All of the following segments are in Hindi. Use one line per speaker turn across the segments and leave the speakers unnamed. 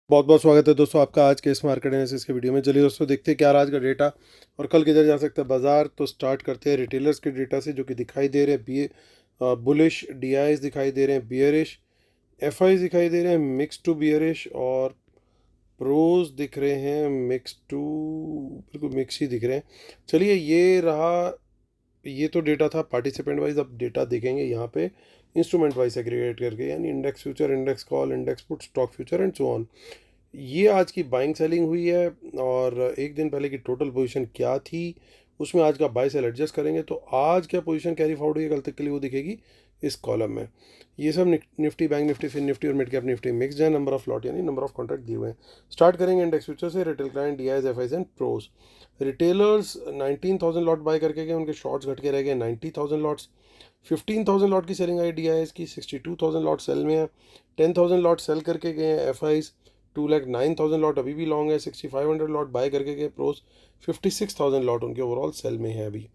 बहुत बहुत स्वागत है दोस्तों आपका आज के इस मार्केट एनालिसिस के वीडियो में। चलिए दोस्तों देखते हैं क्या रहा आज का डेटा और कल किधर जा सकता है बाजार। तो स्टार्ट करते हैं रिटेलर्स के डेटा से जो कि दिखाई दे रहे हैं बुलिश, डीआईज दिखाई दे रहे हैं बियरिश, एफआई दिखाई दे रहे हैं मिक्स टू बियरिश और प्रोज दिख रहे हैं मिक्स टू, बिल्कुल मिक्स ही दिख रहे हैं। चलिए ये तो डेटा था पार्टिसिपेंट वाइज। अब डेटा देखेंगे यहाँ पे इंस्ट्रूमेंट वाइज एग्रीगेट करके, यानी index future, index call, index put, stock future and so on. ये आज की बाइंग सेलिंग हुई है और एक दिन पहले की टोटल पोजीशन क्या थी उसमें आज का बाय सेल एडजस्ट करेंगे। तो आज क्या पोजीशन कैरी फॉरवर्ड हुई है कल तक के लिए वो दिखेगी इस कॉलम में। ये सब निफ्टी, बैंक निफ्टी, फिन निफ्टी और मिड कैप निफ्टी मिक्सड है। नंबर ऑफ लॉट यानी नंबर ऑफ कॉन्ट्रैक्ट दिए हुए हैं। स्टार्ट करेंगे इंडेक्स फ्यूचर से। Retail client, DIs, FIs and pros. Retailers 19,000 lot buy करके गए, उनके शॉर्ट्स घट के रह गए 90,000 लॉट्स। 15,000 लॉट की सेलिंग आई डीआईएस की, 62,000 लॉट सेल में है। 10,000 लॉट सेल करके गए हैं एफआईज, 2,09,000 लॉट अभी भी लॉन्ग है। 6,500 लॉट बाय करके गए प्रोस, 56,000 लॉट उनके ओवरऑल सेल में है अभी।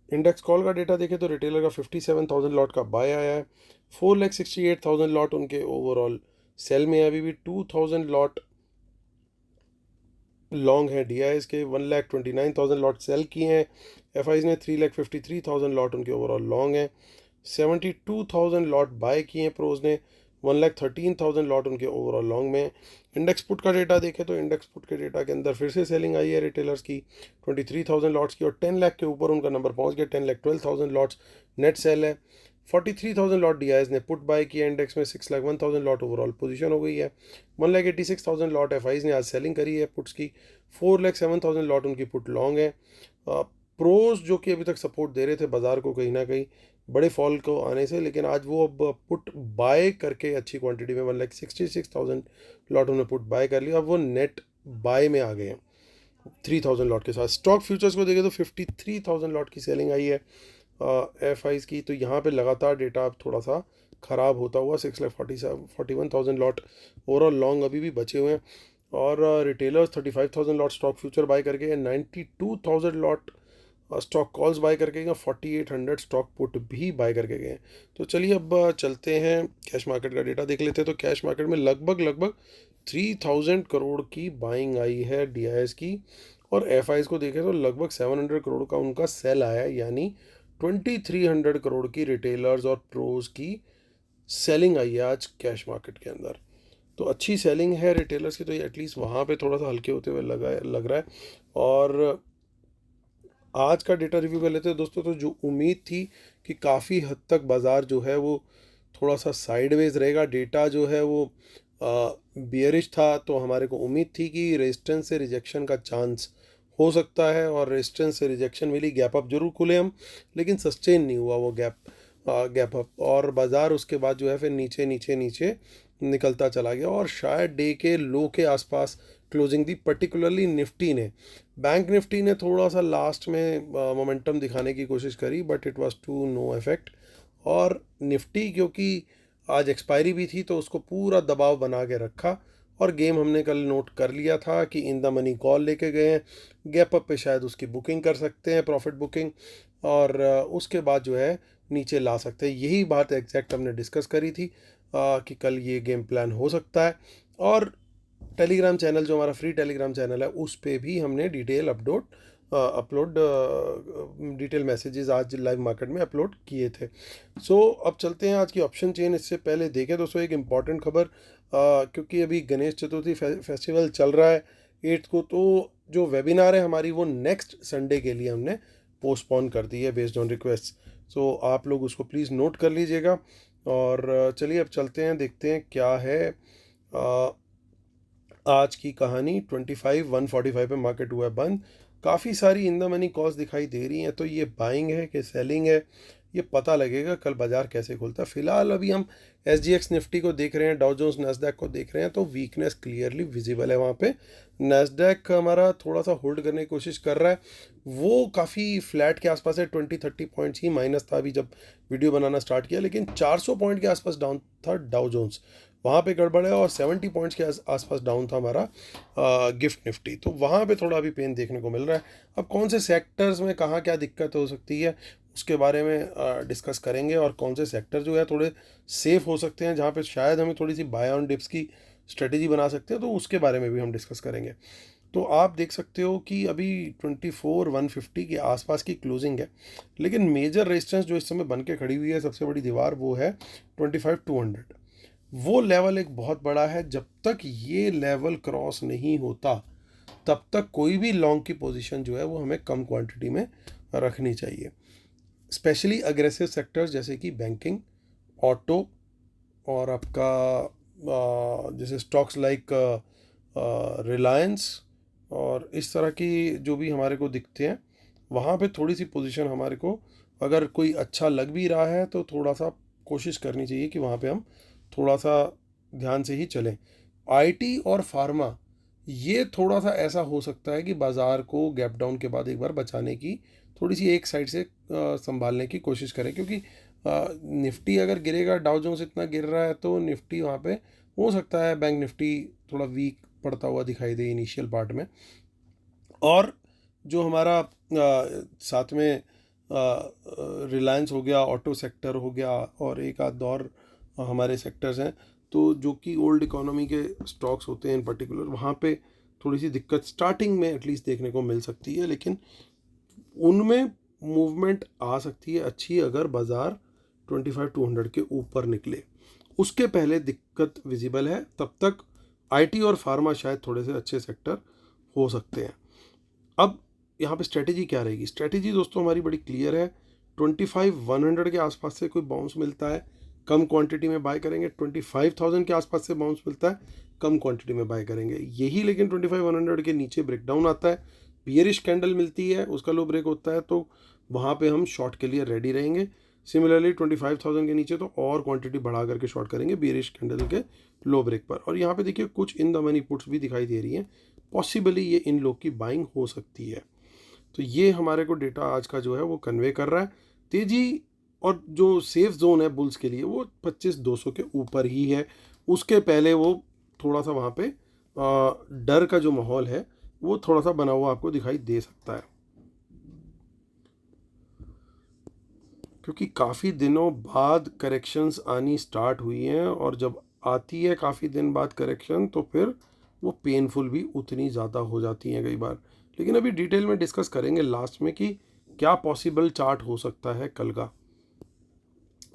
इंडेक्स कॉल का डेटा देखें तो रिटेलर का 57,000 लॉट का बाय आया है। 4,68,000 लॉट उनके ओवरऑल सेल में है अभी भी। 2,000 लॉट लॉन्ग है डीआईएस के। 1,29,000 लॉट सेल किए हैं एफआईज ने। 3,53,000 लॉट उनके ओवरऑल लॉन्ग है। 72,000 लॉट बाय किए हैं प्रोज ने। 1,13,000 लॉट उनके ओवरऑल लॉन्ग में। इंडेक्स पुट का डेटा देखें तो इंडेक्स पुट के डेटा के अंदर फिर से सेलिंग आई है रिटेलर्स की 23,000 लॉट्स की, और 10 लाख के ऊपर उनका नंबर पहुंच गया। 10,12,000 लॉट्स नेट सेल है। 43,000 लॉट डीआईएस ने पुट बाय किया इंडेक्स में। 6,01,000 लॉट ओवरऑल पोजीशन हो गई है। 1,86,000 लॉट एफआईज ने आज सेलिंग करी है पुट्स की। 4,07,000 लॉट उनकी पुट लॉन्ग है। प्रोज जो कि अभी तक सपोर्ट दे रहे थे बाजार को कहीं ना कहीं बड़े फॉल को आने से, लेकिन आज वो अब पुट बाय करके अच्छी क्वांटिटी में 1,66,000 लॉट उन्होंने पुट बाय कर लिया। अब वो नेट बाय में आ गए हैं 3,000 लॉट के साथ। स्टॉक फ्यूचर्स को देखें तो 53,000 लॉट की सेलिंग आई है एफ आईज की। तो यहाँ पे लगातार डेटा अब थोड़ा सा ख़राब होता हुआ 6,41,000 लॉट ओवरऑल लॉन्ग अभी भी बचे हुए हैं। और retailers 35,000 lot stock future buy करके, 92,000 लॉट स्टॉक कॉल्स बाय करके गए, 4,800 स्टॉक पुट भी बाय करके गए। तो चलिए अब चलते हैं कैश मार्केट का डेटा देख लेते हैं। तो कैश मार्केट में लगभग 3,000 करोड़ की बाइंग आई है डीआईएस की, और एफआईज को देखें तो लगभग 700 करोड़ का उनका सेल आया है, यानी 2,300 करोड़ की रिटेलर्स और प्रोज की सेलिंग आई है आज कैश मार्केट के अंदर। तो अच्छी सेलिंग है रिटेलर्स की, तो ये एटलीस्ट वहाँ पे थोड़ा सा हल्के होते हुए लग रहा है। और आज का डेटा रिव्यू कर लेते हैं दोस्तों। तो जो उम्मीद थी कि काफ़ी हद तक बाज़ार जो है वो थोड़ा सा साइडवेज रहेगा, डेटा जो है वो बियरिश था, तो हमारे को उम्मीद थी कि रेजिस्टेंस से रिजेक्शन का चांस हो सकता है, और रेजिस्टेंस से रिजेक्शन मिली, गैप अप जरूर खुले हम, लेकिन सस्टेन नहीं हुआ वो गैप अप, और बाज़ार उसके बाद जो है फिर नीचे नीचे नीचे निकलता चला गया, और शायद डे के लो के आसपास क्लोजिंग दी। पर्टिकुलरली निफ्टी ने, बैंक निफ्टी ने थोड़ा सा लास्ट में मोमेंटम दिखाने की कोशिश करी, but it was to no effect. और निफ्टी क्योंकि आज एक्सपायरी भी थी तो उसको पूरा दबाव बना के रखा, और गेम हमने कल नोट कर लिया था कि इन द मनी कॉल लेके गए हैं, गैप अप पे शायद उसकी बुकिंग कर सकते हैं, प्रॉफिट बुकिंग, और उसके बाद जो है नीचे ला सकते हैं। यही बात एग्जैक्ट हमने डिस्कस करी थी कि कल ये गेम प्लान हो सकता है। और टेलीग्राम चैनल, जो हमारा फ्री टेलीग्राम चैनल है, उस पे भी हमने अपलोड डिटेल मैसेजेस आज लाइव मार्केट में अपलोड किए थे। अब चलते हैं आज की ऑप्शन चेन। इससे पहले देखें दोस्तों एक इम्पॉर्टेंट खबर, क्योंकि अभी गणेश चतुर्थी फेस्टिवल चल रहा है 8 को, तो जो वेबिनार है हमारी वो नेक्स्ट संडे के लिए हमने पोस्टपोन कर दी है बेस्ड ऑन रिक्वेस्ट। आप लोग उसको प्लीज़ नोट कर लीजिएगा। और चलिए अब चलते हैं, देखते हैं क्या है आज की कहानी। 25,145 पे मार्केट हुआ है बंद। काफ़ी सारी इन द मनी कॉल्स दिखाई दे रही हैं, तो ये बाइंग है कि सेलिंग है ये पता लगेगा कल बाजार कैसे खुलता है। फिलहाल अभी हम SGX निफ्टी को देख रहे हैं, डाउ जोन्स नैस्डैक को देख रहे हैं, तो वीकनेस क्लियरली विजिबल है वहाँ पे। नैस्डैक हमारा थोड़ा सा होल्ड करने की कोशिश कर रहा है, वो काफ़ी फ्लैट के आसपास है। 20-30 पॉइंट्स ही माइनस था अभी जब वीडियो बनाना स्टार्ट किया, लेकिन 400 पॉइंट के आसपास डाउन था डाउ जोन्स, वहाँ पे गड़बड़ है। और 70 पॉइंट्स के आसपास डाउन था हमारा गिफ्ट निफ्टी, तो वहाँ पे थोड़ा अभी पेन देखने को मिल रहा है। अब कौन से सेक्टर्स में कहाँ क्या दिक्कत हो सकती है उसके बारे में डिस्कस करेंगे, और कौन से सेक्टर जो है थोड़े सेफ हो सकते हैं जहाँ पे शायद हमें थोड़ी सी बाय ऑन डिप्स की स्ट्रेटेजी बना सकते हैं, तो उसके बारे में भी हम डिस्कस करेंगे। तो आप देख सकते हो कि अभी 24,150 के आसपास की क्लोजिंग है, लेकिन मेजर रेजिस्टेंस जो इस समय बन के खड़ी हुई है, सबसे बड़ी दीवार, वो है 25,200। वो लेवल एक बहुत बड़ा है। जब तक ये लेवल क्रॉस नहीं होता तब तक कोई भी लॉन्ग की पोजीशन जो है वो हमें कम क्वांटिटी में रखनी चाहिए। स्पेशली अग्रेसिव सेक्टर्स जैसे कि बैंकिंग, ऑटो, और आपका जैसे स्टॉक्स लाइक रिलायंस और इस तरह की जो भी हमारे को दिखते हैं, वहाँ पे थोड़ी सी पोजीशन हमारे को अगर कोई अच्छा लग भी रहा है तो थोड़ा सा कोशिश करनी चाहिए कि वहाँ पे हम थोड़ा सा ध्यान से ही चलें। आईटी और फार्मा, ये थोड़ा सा ऐसा हो सकता है कि बाज़ार को गैप डाउन के बाद एक बार बचाने की थोड़ी सी एक साइड से संभालने की कोशिश करें, क्योंकि निफ्टी अगर गिरेगा, डाउ जोन्स इतना गिर रहा है, तो निफ्टी वहाँ पे हो सकता है बैंक निफ्टी थोड़ा वीक पड़ता हुआ दिखाई दे इनिशियल पार्ट में। और जो हमारा साथ में रिलायंस हो गया, ऑटो सेक्टर हो गया, और एक आध और हमारे सेक्टर्स हैं, तो जो कि ओल्ड इकोनॉमी के स्टॉक्स होते हैं इन पर्टिकुलर, वहाँ पे थोड़ी सी दिक्कत स्टार्टिंग में एटलीस्ट देखने को मिल सकती है, लेकिन उनमें मूवमेंट आ सकती है अच्छी अगर बाज़ार 25,200 के ऊपर निकले। उसके पहले दिक्कत विजिबल है, तब तक आईटी और फार्मा शायद थोड़े से अच्छे सेक्टर हो सकते हैं। अब यहाँ पे स्ट्रेटेजी क्या रहेगी? स्ट्रेटेजी दोस्तों हमारी बड़ी क्लियर है। 25,100 के आसपास से कोई बाउंस मिलता है, कम क्वांटिटी में बाय करेंगे। 25,000 के आसपास से बाउंस मिलता है, कम क्वांटिटी में बाय करेंगे। यही लेकिन 25,100 के नीचे ब्रेकडाउन आता है, बियरिश कैंडल मिलती है, उसका लो ब्रेक होता है, तो वहाँ पे हम शॉर्ट के लिए रेडी रहेंगे। सिमिलरली 25,000 के नीचे तो और क्वांटिटी बढ़ा करके शॉर्ट करेंगे बियरिश कैंडल के लो ब्रेक पर। और यहाँ पे देखिए कुछ इन द मनी पुट्स भी दिखाई दे रही हैं, पॉसिबली ये इन लोग की बाइंग हो सकती है। तो ये हमारे को डेटा आज का जो है वो कन्वे कर रहा है तेजी, और जो सेफ जोन है बुल्स के लिए वो 25,200 के ऊपर ही है। उसके पहले वो थोड़ा सा वहाँ पे डर का जो माहौल है वो थोड़ा सा बना हुआ आपको दिखाई दे सकता है, क्योंकि काफ़ी दिनों बाद करेक्शंस आनी स्टार्ट हुई हैं, और जब आती है काफ़ी दिन बाद करेक्शन तो फिर वो पेनफुल भी उतनी ज़्यादा हो जाती हैं कई बार। लेकिन अभी डिटेल में डिस्कस करेंगे लास्ट में कि क्या पॉसिबल चार्ट हो सकता है कल का।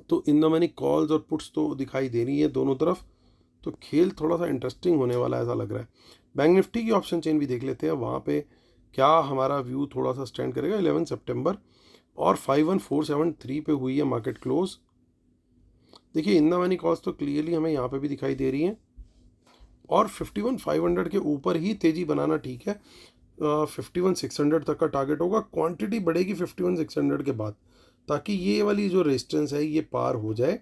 तो इन द मनी कॉल्स और पुट्स तो दिखाई दे रही है दोनों तरफ, तो खेल थोड़ा सा इंटरेस्टिंग होने वाला ऐसा लग रहा है। बैंक निफ्टी की ऑप्शन चेन भी देख लेते हैं, वहाँ पे क्या हमारा व्यू थोड़ा सा स्टैंड करेगा। 11 सितंबर और 51,473 पे हुई है मार्केट क्लोज। देखिए इन द मनी कॉल्स तो क्लियरली हमें यहाँ पे भी दिखाई दे रही हैं, और 51,500 के ऊपर ही तेज़ी बनाना ठीक है। 51,600 तक का टारगेट होगा, क्वांटिटी बढ़ेगी 51,600 के बाद, ताकि ये वाली जो रेजिस्टेंस है ये पार हो जाए,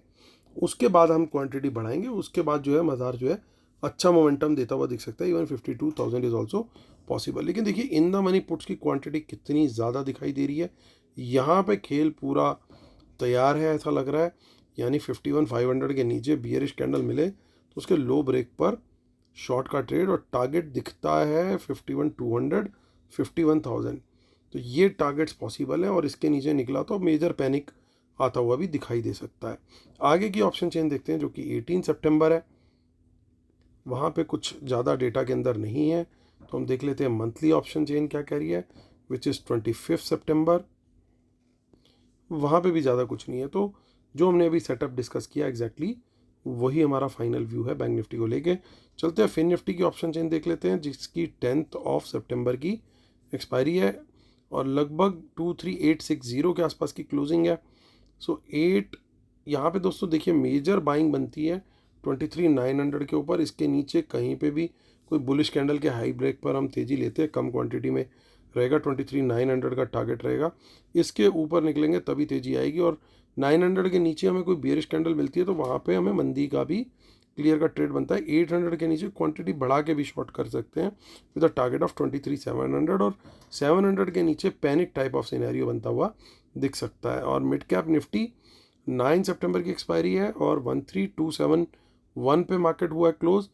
उसके बाद हम क्वांटिटी बढ़ाएंगे। उसके बाद जो है बाजार जो है अच्छा मोमेंटम देता हुआ दिख सकता है। Even 52,000 is also possible. लेकिन देखिए इन द मनी पुट्स की क्वांटिटी कितनी ज़्यादा दिखाई दे रही है, यहाँ पे खेल पूरा तैयार है ऐसा लग रहा है। यानी 51,500 के नीचे बियरिश कैंडल मिले तो उसके लो ब्रेक पर शॉर्ट का ट्रेड, और टारगेट दिखता है 51,200, 51,000। तो ये टारगेट्स पॉसिबल है, और इसके नीचे निकला तो मेजर पैनिक आता हुआ भी दिखाई दे सकता है। आगे की ऑप्शन चेन देखते हैं जो कि 18 सितंबर है। वहाँ पे कुछ ज़्यादा डेटा के अंदर नहीं है, तो हम देख लेते हैं मंथली ऑप्शन चेन क्या कह रही है, विच इज़ 25 सितंबर। वहाँ पे भी ज़्यादा कुछ नहीं है। तो जो हमने अभी सेटअप डिस्कस किया एग्जैक्टली वही हमारा फाइनल व्यू है बैंक निफ्टी को लेके। चलते हैं फिन निफ्टी की ऑप्शन चेन देख लेते हैं, जिसकी 10 सितंबर की एक्सपायरी है, और लगभग 23,860 के आसपास की क्लोजिंग है। सो 8 यहाँ पे दोस्तों देखिए मेजर बाइंग बनती है 23,900 के ऊपर। इसके नीचे कहीं पे भी कोई बुलिश कैंडल के हाई ब्रेक पर हम तेज़ी लेते हैं, कम क्वांटिटी में रहेगा, 23,900 का टारगेट रहेगा। इसके ऊपर निकलेंगे तभी तेज़ी आएगी, और 900 के नीचे हमें कोई बेरिश कैंडल मिलती है तो वहाँ पे हमें मंदी का भी क्लियर का ट्रेड बनता है। 800 के नीचे क्वांटिटी बढ़ा के भी शॉर्ट कर सकते हैं विद अ टारगेट ऑफ 23,700, और 700 के नीचे पैनिक टाइप ऑफ सिनेरियो बनता हुआ दिख सकता है। और मिड कैप निफ्टी 9 सितंबर की एक्सपायरी है, और 13,271 पे मार्केट हुआ है क्लोज।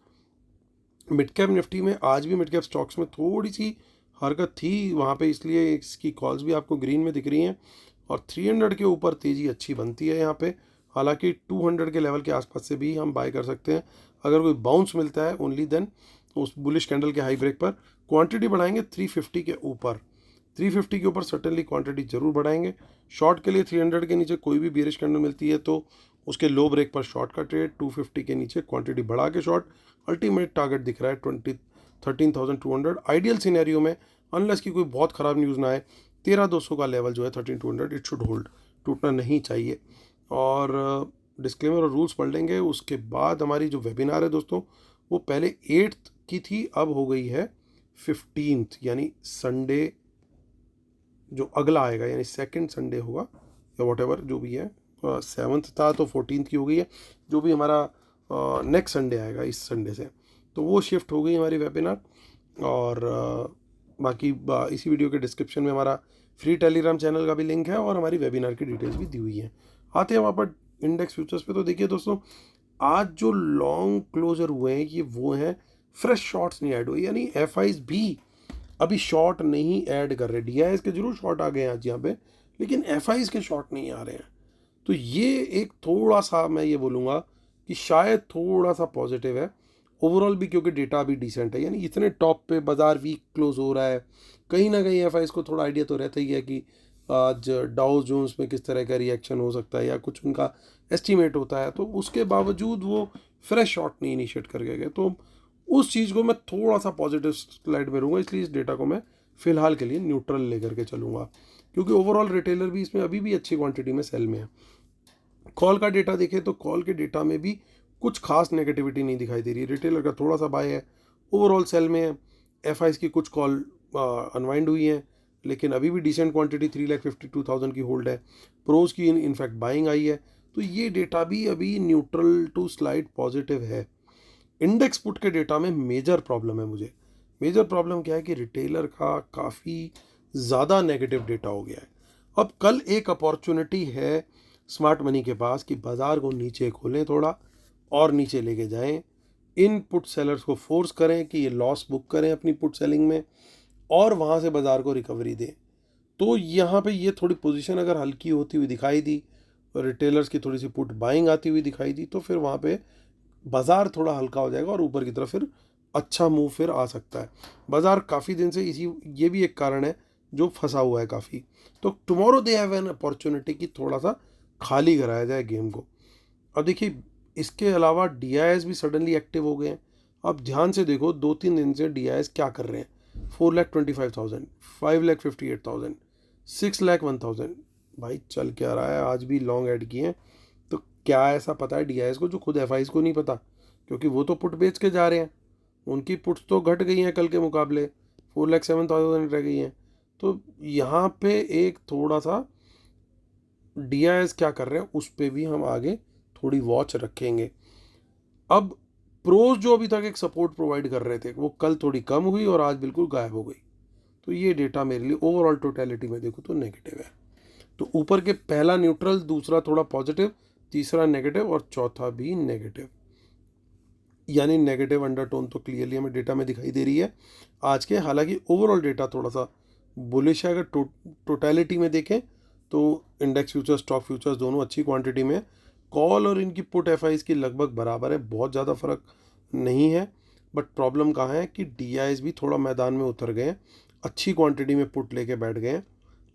मिड कैप निफ्टी में आज भी मिड कैप स्टॉक्स में थोड़ी सी हरकत थी वहाँ पे, इसलिए इसकी कॉल्स भी आपको ग्रीन में दिख रही हैं, और 300 के ऊपर तेज़ी अच्छी बनती है यहाँ पे हालांकि 200 के लेवल के आसपास से भी हम बाय कर सकते हैं। अगर कोई बाउंस मिलता है ओनली देन उस बुलिश कैंडल के हाई ब्रेक पर क्वांटिटी बढ़ाएंगे 350 के ऊपर। 350 के ऊपर सर्टेनली क्वांटिटी जरूर बढ़ाएंगे। शॉर्ट के लिए 300 के नीचे कोई भी बेरिश कैंडल मिलती है तो उसके लो ब्रेक पर शॉर्ट का ट्रेड, 250 के नीचे क्वांटिटी बढ़ा के शॉर्ट। अल्टीमेट टारगेट दिख रहा है 13,200। आइडियल सिनेरियो में अनलेस की कोई बहुत ख़राब न्यूज़ ना आए 13,200 का लेवल जो है 13,200 इट शुड होल्ड, टूटना नहीं चाहिए। और डिस्क्लेमर और रूल्स पढ़ लेंगे। उसके बाद हमारी जो वेबिनार है दोस्तों वो पहले 8th की थी, अब हो गई है 15th, यानी संडे जो अगला आएगा, यानी सेकंड संडे होगा या वॉट एवर जो भी है। 7th था तो 14th की हो गई है। जो भी हमारा नेक्स्ट संडे आएगा इस संडे से, तो वो शिफ्ट हो गई हमारी वेबिनार। और बाकी इसी वीडियो के डिस्क्रिप्शन में हमारा फ्री टेलीग्राम चैनल का भी लिंक है और हमारी वेबिनार की डिटेल्स भी दी हुई है। आते हैं वहाँ पर इंडेक्स फ्यूचर्स पे। तो देखिए दोस्तों, आज जो लॉन्ग क्लोजर हुए हैं ये वो हैं, फ्रेश शॉर्ट्स नहीं ऐड हुए, यानी एफआईज भी अभी शॉर्ट नहीं ऐड कर रहे। डीआईएस के जरूर शॉर्ट आ गए हैं आज यहाँ पे, लेकिन एफआईज के शॉर्ट नहीं आ रहे हैं। तो ये एक थोड़ा सा मैं ये बोलूँगा कि शायद थोड़ा सा पॉजिटिव है ओवरऑल भी, क्योंकि डेटा भी डिसेंट है। यानी इतने टॉप पे बाजार वीक क्लोज हो रहा है, कहीं ना कहीं एफआईज को थोड़ा आइडिया तो रहता ही है कि आज डाउ जोन्स में किस तरह का रिएक्शन हो सकता है या कुछ उनका एस्टीमेट होता है। तो उसके बावजूद वो फ्रेश शॉट नहीं इनिशिएट कर गए। तो उस चीज़ को मैं थोड़ा सा पॉजिटिव स्लाइड में रहूँगा, इसलिए इस डेटा को मैं फ़िलहाल के लिए न्यूट्रल लेकर के चलूँगा, क्योंकि ओवरऑल रिटेलर भी इसमें अभी भी अच्छी क्वांटिटी में सेल में है। कॉल का डेटा देखें तो कॉल के डेटा में भी कुछ खास नेगेटिविटी नहीं दिखाई दे रही। रिटेलर का थोड़ा सा बाय है, ओवरऑल सेल में है। एफआईज की कुछ कॉल अनवाइंड हुई हैं, लेकिन अभी भी डिसेंट क्वांटिटी 3,52,000 की होल्ड है। प्रोज की इनफैक्ट बाइंग आई है। तो ये डेटा भी अभी न्यूट्रल टू स्लाइड पॉजिटिव है। इंडेक्स पुट के डेटा में मेजर प्रॉब्लम है मुझे। मेजर प्रॉब्लम क्या है कि रिटेलर का काफ़ी ज़्यादा नेगेटिव डेटा हो गया है। अब कल एक अपॉर्चुनिटी है स्मार्ट मनी के पास कि बाज़ार को नीचे खोलें, थोड़ा और नीचे लेके जाएं, इन पुट सेलर्स को फोर्स करें कि ये लॉस बुक करें अपनी पुट सेलिंग में और वहाँ से बाज़ार को रिकवरी दें। तो यहाँ पे ये थोड़ी पोजीशन अगर हल्की होती हुई दिखाई दी और रिटेलर्स की थोड़ी सी पुट बाइंग आती हुई दिखाई दी तो फिर वहाँ पे बाज़ार थोड़ा हल्का हो जाएगा और ऊपर की तरफ फिर अच्छा मूव फिर आ सकता है। बाज़ार काफ़ी दिन से ये भी एक कारण है जो फंसा हुआ है काफ़ी। तो tomorrow they have an opportunity कि थोड़ा सा खाली कराया जाए गेम को। अब देखिए, इसके अलावा डीआईएस भी सडनली एक्टिव हो गए हैं। अब ध्यान से देखो 2-3 दिन से डीआईएस क्या कर रहे हैं। 4,25,000, 5,58,000, 6,01,000। भाई चल क्या रहा है, आज भी लॉन्ग ऐड किए हैं। तो क्या ऐसा पता है डीआईएस को जो खुद एफआईज को नहीं पता, क्योंकि वो तो पुट बेच के जा रहे हैं। उनकी पुट्स तो घट गई हैं कल के मुकाबले, 4,07,000 रह गई हैं। तो यहाँ पे एक थोड़ा सा डीआईएस क्या कर रहे हैं उस पर भी हम आगे थोड़ी वॉच रखेंगे। अब प्रोज जो अभी तक एक सपोर्ट प्रोवाइड कर रहे थे वो कल थोड़ी कम हुई और आज बिल्कुल गायब हो गई। तो ये डेटा मेरे लिए ओवरऑल टोटलिटी में देखो तो नेगेटिव है। तो ऊपर के पहला न्यूट्रल, दूसरा थोड़ा पॉजिटिव, तीसरा नेगेटिव और चौथा भी नेगेटिव, यानी नेगेटिव अंडरटोन तो क्लियरली हमें डेटा में दिखाई दे रही है आज के। हालांकि ओवरऑल डेटा थोड़ा सा बुलिश है। अगर टोटलिटी में देखें तो इंडेक्स फ्यूचर्स, स्टॉक फ्यूचर्स दोनों अच्छी क्वांटिटी में। कॉल और इनकी पुट एफआईज की लगभग बराबर है, बहुत ज़्यादा फर्क नहीं है। बट प्रॉब्लम कहाँ है कि डीआईएस भी थोड़ा मैदान में उतर गए हैं, अच्छी क्वांटिटी में पुट लेके बैठ गए हैं।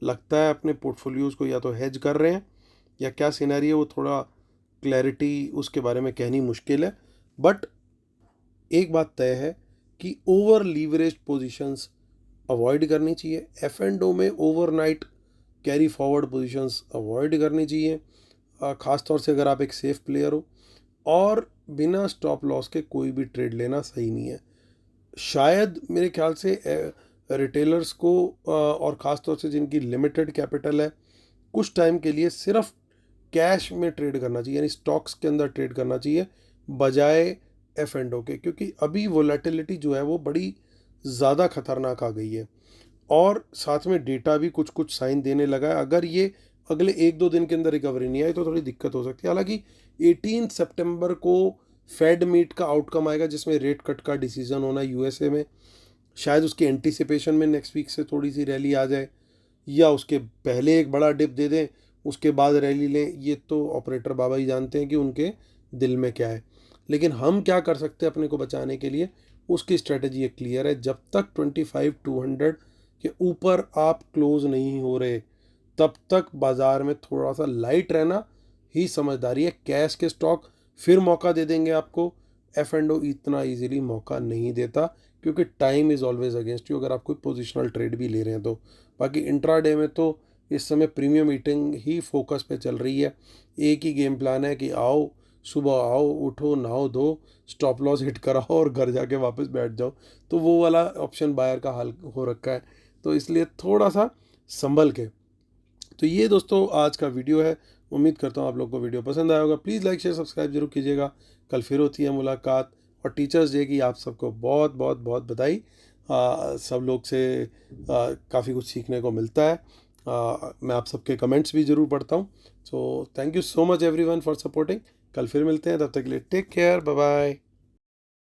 लगता है अपने पोर्टफोलियोज़ को या तो हेज कर रहे हैं या क्या सिनेरियो है वो थोड़ा क्लैरिटी उसके बारे में कहनी मुश्किल है। बट एक बात तय है कि ओवर लीवरेज पोजीशंस अवॉइड करनी चाहिए। एफ एंड ओ में overnight carry forward positions avoid करनी चाहिए, ख़ासतौर से अगर आप एक सेफ प्लेयर हो। और बिना स्टॉप लॉस के कोई भी ट्रेड लेना सही नहीं है। शायद मेरे ख्याल से रिटेलर्स को और ख़ासतौर से जिनकी लिमिटेड कैपिटल है, कुछ टाइम के लिए सिर्फ कैश में ट्रेड करना चाहिए, यानी स्टॉक्स के अंदर ट्रेड करना चाहिए बजाय एफ एंड ओ के, क्योंकि अभी वोलेटिलिटी जो है वो बड़ी ज़्यादा खतरनाक आ गई है। और साथ में डेटा भी कुछ कुछ साइन देने लगा है। अगर ये अगले 1-2 दिन के अंदर रिकवरी नहीं आई तो थोड़ी दिक्कत हो सकती है। हालांकि 18 सितंबर को फेड मीट का आउटकम आएगा जिसमें रेट कट का डिसीजन होना है यूएसए में। शायद उसके एंटीसिपेशन में नेक्स्ट वीक से थोड़ी सी रैली आ जाए या उसके पहले एक बड़ा डिप दे दें, उसके बाद रैली लें, ये तो ऑपरेटर बाबा ही जानते हैं कि उनके दिल में क्या है। लेकिन हम क्या कर सकते हैं अपने को बचाने के लिए, उसकी स्ट्रेटजी एक क्लियर है। जब तक 25,200 के ऊपर आप क्लोज नहीं हो रहे, तब तक बाज़ार में थोड़ा सा लाइट रहना ही समझदारी है। कैश के स्टॉक फिर मौका दे देंगे आपको, एफ एंड ओ इतना इजीली मौका नहीं देता, क्योंकि time is always against you अगर आप कोई पोजिशनल ट्रेड भी ले रहे हैं तो। बाकी इंट्राडे में तो इस समय प्रीमियम ईटिंग ही फोकस पे चल रही है। एक ही गेम प्लान है कि आओ, सुबह आओ, उठो, नहाओ धो, स्टॉप लॉस हिट कराओ और घर जाके वापस बैठ जाओ। तो वो वाला ऑप्शन बायर का हाल हो रखा है, तो इसलिए थोड़ा सा संभल के। तो ये दोस्तों आज का वीडियो है। उम्मीद करता हूँ आप लोगों को वीडियो पसंद आया होगा। प्लीज़ लाइक शेयर सब्सक्राइब जरूर कीजिएगा। कल फिर होती है मुलाकात। और टीचर्स डे की आप सबको बहुत बहुत बहुत बधाई। सब लोग से काफ़ी कुछ सीखने को मिलता है। मैं आप सबके कमेंट्स भी ज़रूर पढ़ता हूँ। So thank you so much everyone for supporting. कल फिर मिलते हैं, तब तक के लिए टेक केयर, बाय बाय।